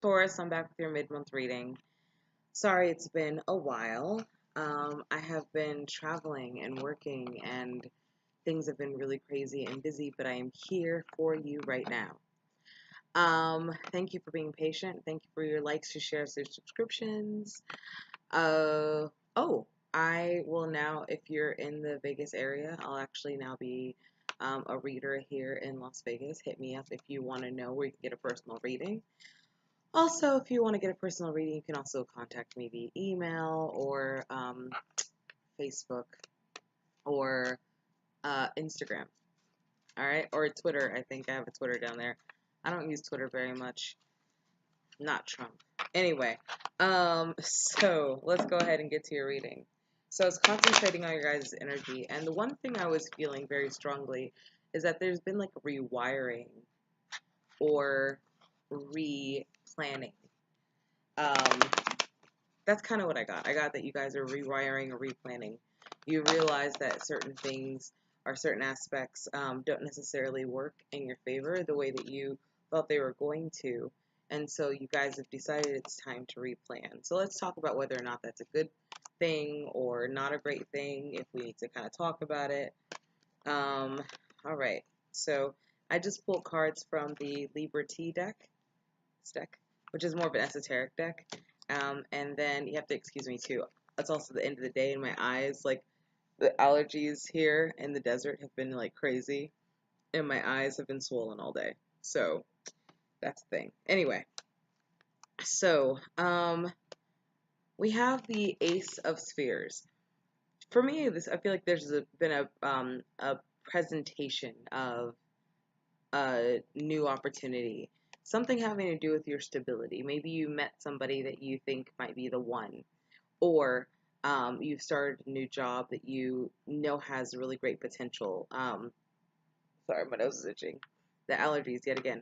Taurus, I'm back with your mid-month reading. Sorry it's been a while. I have been traveling and working, and things have been really crazy and busy, but I am here for you right now. Thank you for being patient. Thank you for your likes, your shares, your subscriptions. Uh, oh, I will now, if you're in the Vegas area, I'll actually now be a reader here in Las Vegas. Hit me up if you want to know where you can get a personal reading. Also, if you want to get a personal reading, you can also contact me via email or Facebook or Instagram. All right, or Twitter. I think I have a Twitter down there. I don't use Twitter very much. Not Trump. Anyway, so let's go ahead and get to your reading. So I was concentrating on your guys' energy, and the one thing I was feeling very strongly is that there's been like a rewiring or replanning. Um, that's kind of what I got. I got that you guys are rewiring or replanning. You realize that certain things or certain aspects don't necessarily work in your favor the way that you thought they were going to. And so you guys have decided it's time to replan. So let's talk about whether or not that's a good thing or not a great thing, if we need to kind of talk about it. All right. So I just pulled cards from the Liberty deck, which is more of an esoteric deck. And then you have to excuse me too. It's also the end of the day, and my eyes, like the allergies here in the desert, have been like crazy, and my eyes have been swollen all day. So that's the thing. Anyway, so we have the Ace of Spheres. For me, this I feel like been a presentation of a new opportunity, something having to do with your stability. Maybe you met somebody that you think might be the one, or you've started a new job that you know has really great potential. Sorry, my nose is itching. The allergies yet again.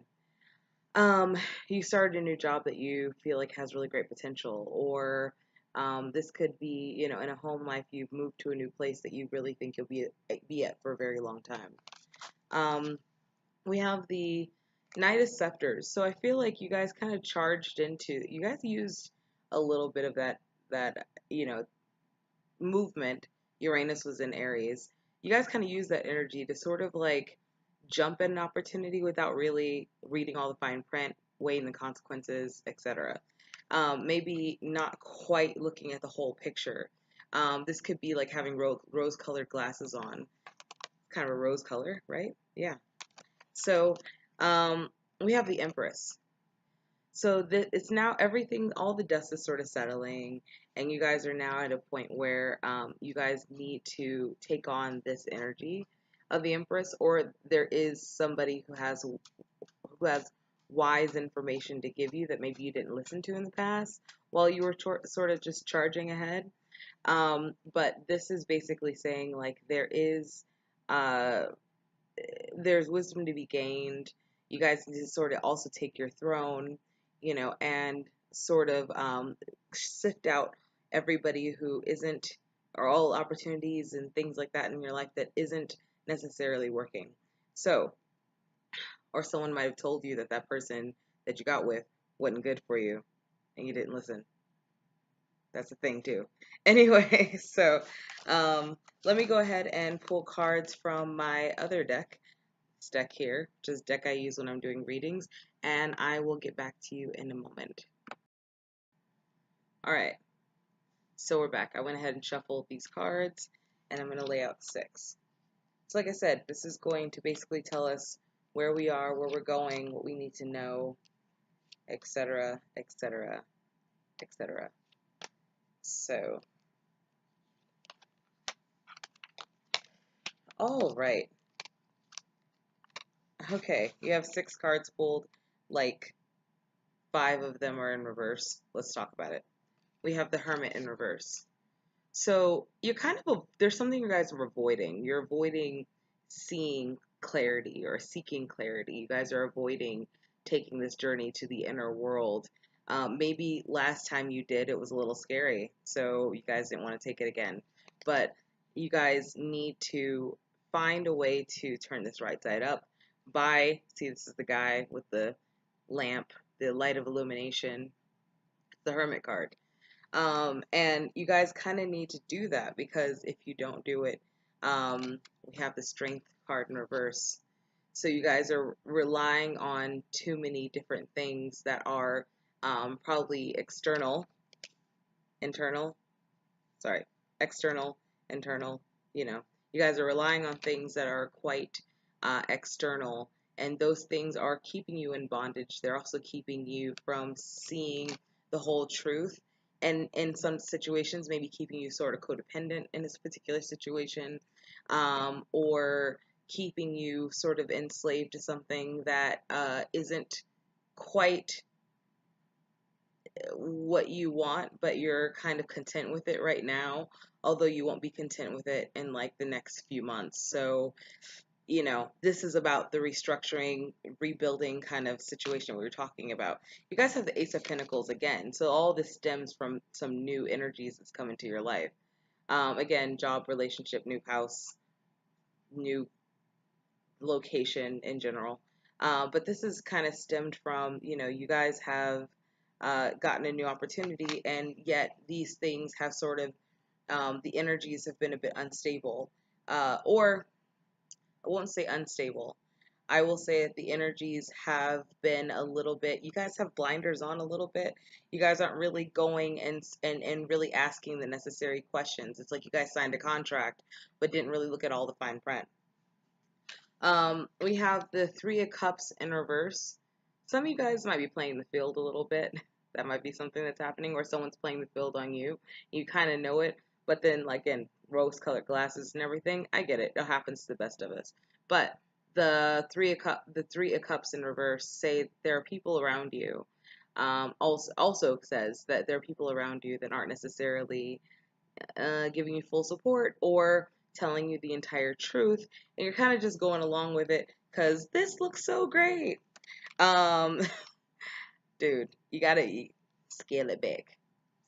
Um, you started a new job that you feel like has really great potential, or this could be, in a home life, you've moved to a new place that you really think you'll be at for a very long time. Um, we have the Knight of Scepters. So I feel like you guys kind of you guys used a little bit of that movement. Uranus was in Aries. You guys kind of use that energy to sort of like jump at an opportunity without really reading all the fine print, weighing the consequences, etc. Maybe not quite looking at the whole picture. This could be like having rose-colored glasses on. Kind of a rose color, right? Yeah. So we have the Empress. So it's now everything, all the dust is sort of settling, and you guys are now at a point where you guys need to take on this energy of the Empress, or there is somebody who has wise information to give you that maybe you didn't listen to in the past while you were sort of just charging ahead. But this is basically saying like uh, there's wisdom to be gained. You guys need to sort of also take your throne, and sort of sift out everybody who isn't, or all opportunities and things like that in your life that isn't necessarily working. So, or someone might have told you that that person that you got with wasn't good for you and you didn't listen. That's a thing too. Anyway, so let me go ahead and pull cards from my other deck here, which is deck I use when I'm doing readings, and I will get back to you in a moment. All right, so we're back. I went ahead and shuffled these cards, and I'm going to lay out 6. So like I said, this is going to basically tell us where we are, where we're going, what we need to know, etc., etc., etc. So, all right. Okay, you have 6 cards pulled, like 5 of them are in reverse. Let's talk about it. We have the Hermit in reverse. So you're there's something you guys are avoiding. You're avoiding seeing clarity or seeking clarity. You guys are avoiding taking this journey to the inner world. Maybe last time you did, it was a little scary, so you guys didn't want to take it again. But you guys need to find a way to turn this right side up see, this is the guy with the lamp the light of illumination, the Hermit card. And you guys kind of need to do that, because if you don't do it, we have the Strength card in reverse. So you guys are relying on too many different things that are probably internal, sorry, external, internal, you know, you guys are relying on things that are quite external, and those things are keeping you in bondage. They're also keeping you from seeing the whole truth, and in some situations, maybe keeping you sort of codependent in this particular situation, or keeping you sort of enslaved to something that isn't quite what you want, but you're kind of content with it right now, although you won't be content with it in like the next few months. So, this is about the restructuring, rebuilding kind of situation we were talking about. You guys have the Ace of Pentacles again. So all this stems from some new energies that's come into your life. Again, job, relationship, new house, new location in general. But this is kind of stemmed from, you guys have gotten a new opportunity, and yet these things have sort of, the energies have been a bit unstable. Or I won't say unstable. I will say that the energies have been a little bit, you guys have blinders on a little bit. You guys aren't really going and really asking the necessary questions. It's like you guys signed a contract, but didn't really look at all the fine print. We have the Three of Cups in reverse. Some of you guys might be playing the field a little bit. That might be something that's happening, or someone's playing the field on you. You kind of know it, but then like in rose-colored glasses and everything, I get it. It happens to the best of us. But the Three of Cups in reverse say there are people around you. Also says that there are people around you that aren't necessarily giving you full support or telling you the entire truth, and you're kind of just going along with it because this looks so great. Um, Dude, you gotta scale it back.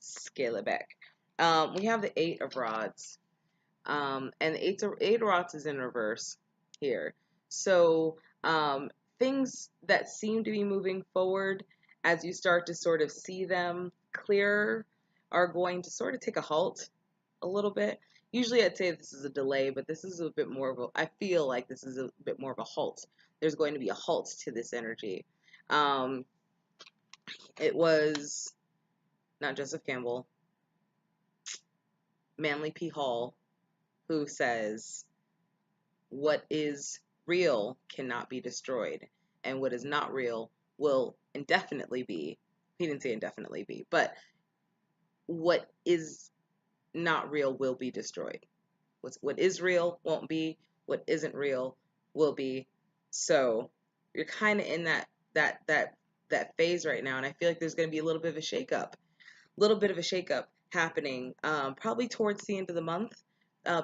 Scale it back. We have the Eight of Rods. And the Eight of Rods is in reverse here. So, things that seem to be moving forward, as you start to sort of see them clearer, are going to sort of take a halt a little bit. Usually I'd say this is a delay, but this is a bit more of a, I feel like this is a bit more of a halt. There's going to be a halt to this energy. It was not Joseph Campbell, Manly P. Hall, who says, what is real cannot be destroyed, and what is not real will indefinitely be. He didn't say indefinitely be, but what is not real will be destroyed. What is real won't be. What isn't real will be. So you're kind of in that phase right now, and I feel like there's going to be a little bit of a shakeup happening, probably towards the end of the month,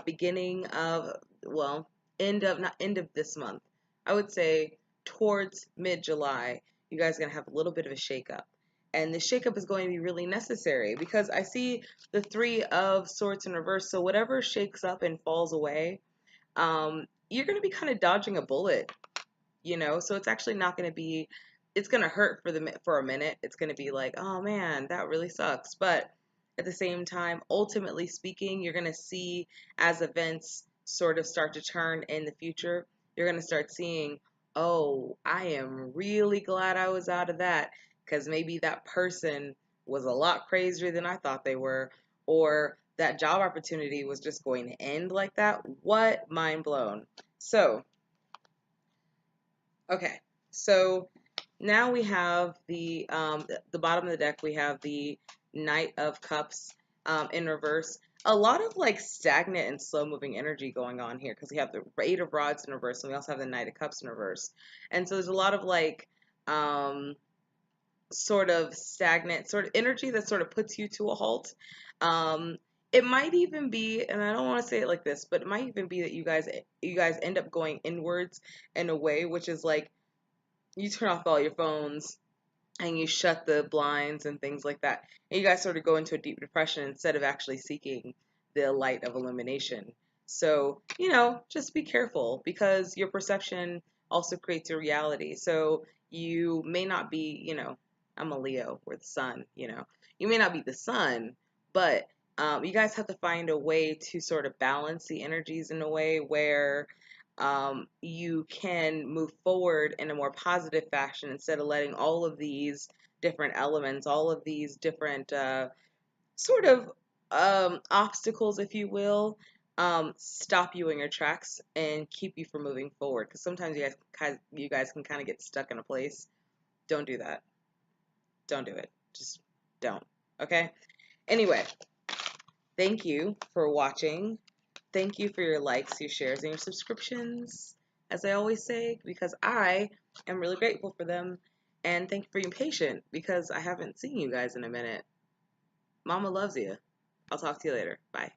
beginning of, well, not end of this month. I would say towards mid-July, you guys are going to have a little bit of a shakeup. And the shakeup is going to be really necessary, because I see the Three of Swords in reverse. So whatever shakes up and falls away, you're going to be kind of dodging a bullet, so it's actually not going to be, it's going to hurt for a minute. It's going to be like, oh man, that really sucks. But at the same time, ultimately speaking, you're going to see, as events sort of start to turn in the future, you're going to start seeing, oh, I am really glad I was out of that, because maybe that person was a lot crazier than I thought they were, or that job opportunity was just going to end like that. What? Mind blown. So, okay, so now we have the bottom of the deck. We have the Knight of Cups in reverse. A lot of like stagnant and slow moving energy going on here, because we have the Eight of Rods in reverse, and we also have the Knight of Cups in reverse. And so there's a lot of like sort of stagnant sort of energy that sort of puts you to a halt. It might even be, and I don't want to say it like this, but it might even be that you guys end up going inwards in a way, which is like you turn off all your phones and you shut the blinds and things like that, and you guys sort of go into a deep depression instead of actually seeking the light of illumination. So, just be careful, because your perception also creates your reality. So you may not be, I'm a Leo. We're the sun, you know. You may not be the sun, but you guys have to find a way to sort of balance the energies in a way where you can move forward in a more positive fashion instead of letting all of these different elements, all of these different sort of obstacles, if you will, stop you in your tracks and keep you from moving forward. Because sometimes you guys can kind of get stuck in a place. Don't do that. Don't do it. Just don't. Okay? Anyway, thank you for watching. Thank you for your likes, your shares, and your subscriptions, as I always say, because I am really grateful for them. And thank you for being patient because I haven't seen you guys in a minute. Mama loves you. I'll talk to you later. Bye.